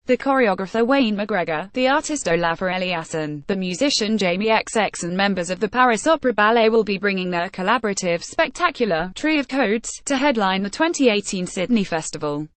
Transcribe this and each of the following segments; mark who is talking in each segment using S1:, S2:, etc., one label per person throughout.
S1: The choreographer Wayne McGregor, the artist Olafur Eliasson, the musician Jamie XX and members of the Paris Opera Ballet will be bringing their collaborative spectacular, Tree of Codes, to headline the 2018 Sydney Festival.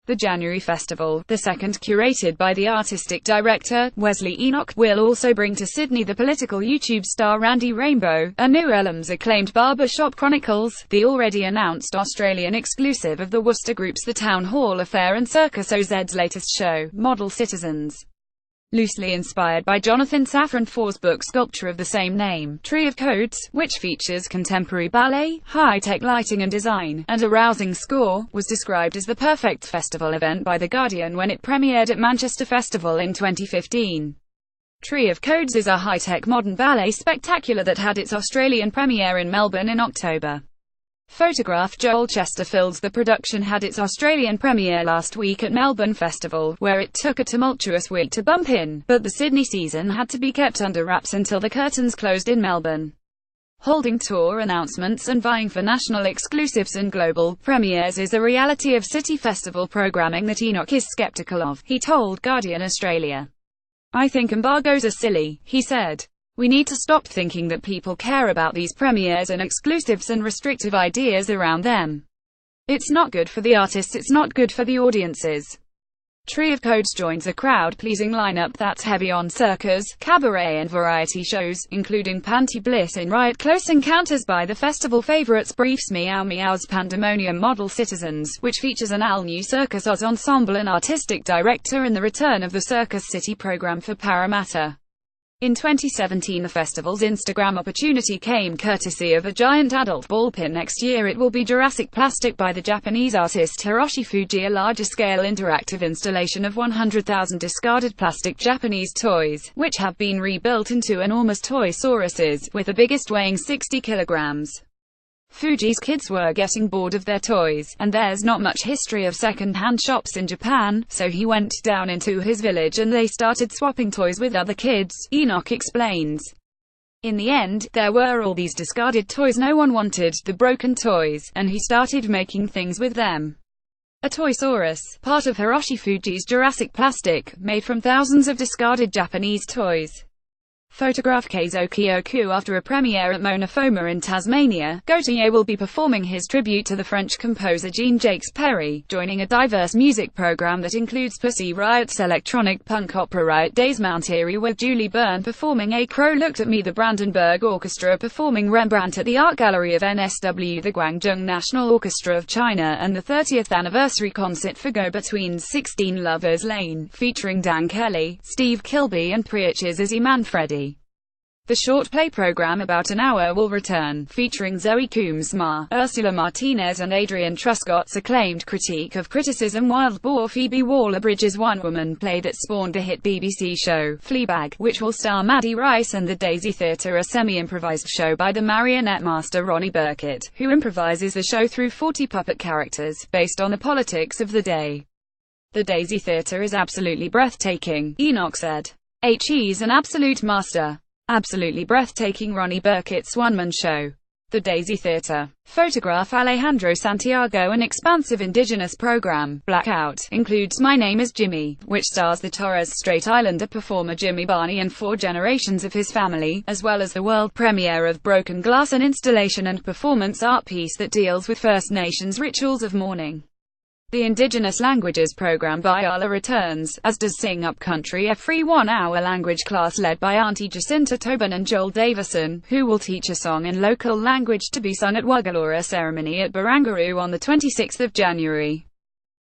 S1: The January festival, the second curated by the artistic director, Wesley Enoch, will also bring to Sydney the political YouTube star Randy Rainbow, a new Ellam's acclaimed Barbershop Chronicles, the already announced Australian exclusive of the Worcester Group's The Town Hall Affair and Circus OZ's latest show, Model Citizens. Loosely inspired by Jonathan Safran Foer's book Sculpture of the same name, Tree of Codes, which features contemporary ballet, high-tech lighting and design, and a rousing score, was described as the perfect festival event by The Guardian when it premiered at Manchester Festival in 2015. Tree of Codes is a high-tech modern ballet spectacular that had its Australian premiere in Melbourne in October. Photograph Joel Chesterfield's The production had its Australian premiere last week at Melbourne Festival, where it took a tumultuous week to bump in, but the Sydney season had to be kept under wraps until the curtains closed in Melbourne. Holding tour announcements and vying for national exclusives and global premieres is a reality of City Festival programming that Enoch is skeptical of, he told Guardian Australia. "I think embargoes are silly," he said. "We need to stop thinking that people care about these premieres and exclusives and restrictive ideas around them. It's not good for the artists, it's not good for the audiences." Tree of Codes joins a crowd-pleasing lineup that's heavy on circus, cabaret and variety shows, including Panty Bliss in Riot, Close Encounters by the festival favorites, Briefs, Meow Meow's Pandemonium, Model Citizens, which features an all-new Circus Oz ensemble and artistic director, and the return of the Circus City program for Parramatta. In 2017 the festival's Instagram opportunity came courtesy of a giant adult ball pit. Next year it will be Jurassic Plastic by the Japanese artist Hiroshi Fuji, a larger-scale interactive installation of 100,000 discarded plastic Japanese toys, which have been rebuilt into enormous toy-sauruses, with the biggest weighing 60 kilograms. Fuji's kids were getting bored of their toys, and there's not much history of second-hand shops in Japan, so he went down into his village and they started swapping toys with other kids, Enoch explains. In the end, there were all these discarded toys no one wanted, the broken toys, and he started making things with them. A Toysaurus, part of Hiroshi Fuji's Jurassic Plastic, made from thousands of discarded Japanese toys. Photograph Keizo Kyoku. After a premiere at Mona Foma in Tasmania, Gautier will be performing his tribute to the French composer Jean-Jacques Perry, joining a diverse music program that includes Pussy Riot's electronic punk opera Riot Days Mount Erie, with Julie Byrne performing A Crow Looked at Me, the Brandenburg Orchestra performing Rembrandt at the Art Gallery of NSW, the Guangzhou National Orchestra of China, and the 30th anniversary concert for Go-Betweens 16 Lovers Lane, featuring Dan Kelly, Steve Kilbey and Priya's Izzy Manfredi. The short play program, about an hour, will return, featuring Zoe Coombs-Marr, Ursula Martinez and Adrian Truscott's acclaimed critique of criticism Wild Boar. Phoebe Waller-Bridge's one-woman play that spawned the hit BBC show, Fleabag, which will star Maddie Rice, and the Daisy Theatre, a semi-improvised show by the marionette master Ronnie Burkett, who improvises the show through 40 puppet characters, based on the politics of the day. The Daisy Theatre is absolutely breathtaking, Enoch said. He's an absolute master. Absolutely breathtaking. Ronnie Burkett's one-man show, The Daisy Theatre. Photograph Alejandro Santiago. An expansive indigenous program, Blackout, includes My Name is Jimmy, which stars the Torres Strait Islander performer Jimmy Barney and 4 generations of his family, as well as the world premiere of Broken Glass, an installation and performance art piece that deals with First Nations rituals of mourning. The Indigenous Languages program by Arla returns, as does Sing Up Country, a free 1-hour language class led by Auntie Jacinta Tobin and Joel Davison, who will teach a song in local language to be sung at Waggalura ceremony at Barangaroo on the 26th of January.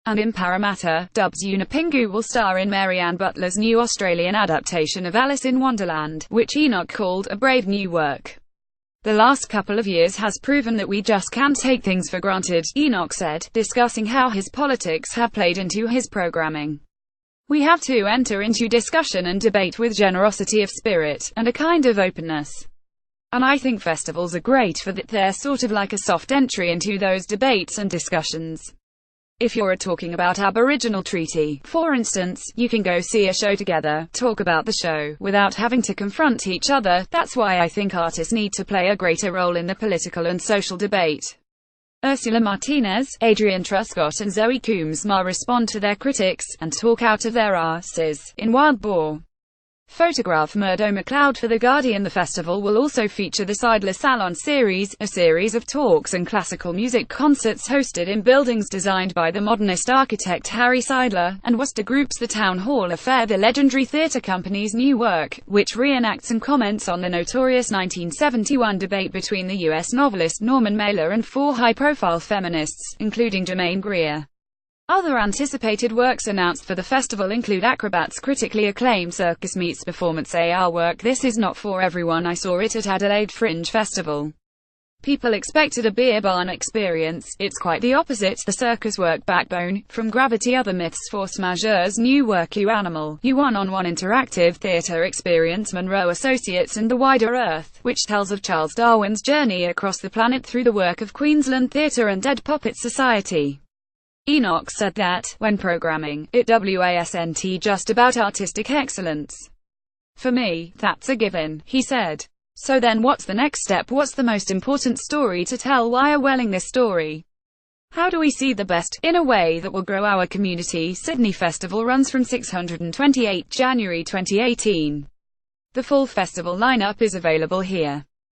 S1: And in Parramatta, Dubs Unipingu will star in Marianne Butler's new Australian adaptation of Alice in Wonderland, which Enoch called a brave new work. The last couple of years has proven that we just can't take things for granted, Enoch said, discussing how his politics have played into his programming. We have to enter into discussion and debate with generosity of spirit, and a kind of openness. And I think festivals are great for that. They're sort of like a soft entry into those debates and discussions. If you're talking about Aboriginal treaty, for instance, you can go see a show together, talk about the show, without having to confront each other. That's why I think artists need to play a greater role in the political and social debate. Ursula Martinez, Adrian Truscott and Zoe Coombs-Marr respond to their critics, and talk out of their arses, in Wild Boar. Photograph Murdo MacLeod for The Guardian. The festival will also feature the Seidler Salon Series, a series of talks and classical music concerts hosted in buildings designed by the modernist architect Harry Seidler, and Worcester Group's The Town Hall Affair, the legendary theatre company's new work, which reenacts and comments on the notorious 1971 debate between the U.S. novelist Norman Mailer and four high-profile feminists, including Germaine Greer. Other anticipated works announced for the festival include Acrobats' critically acclaimed Circus Meets Performance AR work This Is Not For Everyone. I saw it at Adelaide Fringe Festival. People expected a beer barn experience. It's quite the opposite. The circus work Backbone, From Gravity, Other Myths, Force Majeure's new work You Animal, You One-on-One interactive theatre experience Monroe Associates and The Wider Earth, which tells of Charles Darwin's journey across the planet through the work of Queensland Theatre and Dead Puppet Society. Enoch said that, when programming, it wasn't just about artistic excellence. For me, that's a given, he said. So then what's the next step? What's the most important story to tell? Why are we telling this story? How do we see the best, in a way that will grow our community? Sydney Festival runs from 628 January 2018. The full festival lineup is available here.